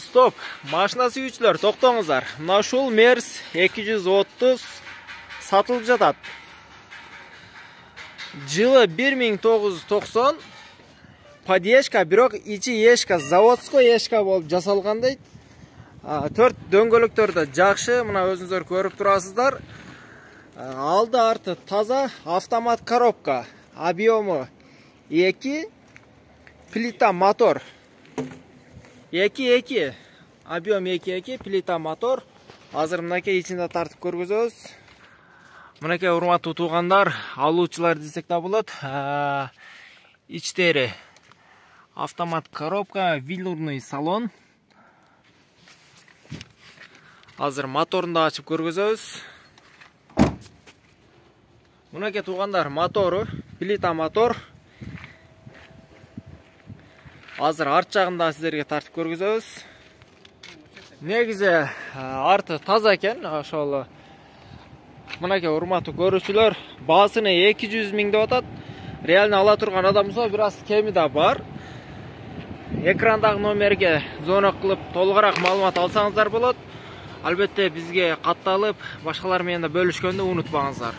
Стоп, машина сүйүүчүлөр, токтоңуздар. Мына ушул Мерс 230 сатылып жатат. Жылы 1990, подъездка, бирок ичи эшка заводской эшка болуп жасалган дейт. 4 дөңгөлөктөрдө жакшы, мына өзүңүздөр көрүп турасыздар. Алды арты таза, автомат коробка, объему 2, плита мотор 2-2, объем 2-2, плита мотор. Азыр мынакей ичинде тартып көргөзөбүз. Мынакей урматтуу туугандар, алуучулар десек да болот. Ичтери автомат коробка, велюрный салон. Азыр моторун да ачып көргөзөбүз. Мынакей туугандар, мотору, плита мотор. Азыр арт жагында сиздерге тартып көргөзөбүз. Негизи арты таза экен, ошол. Мынакей урматтуу көрүүчүлөр, баасыны 200 миң деп атат. Реально ала турган адам болсо бир аз кеми да бар. Экрандагы номерге звонок кылып толугураак маалымат алсаңыздар болот. Албетте бизге катталып, башкалар менен да бөлүшкөндү унутпаңыздар.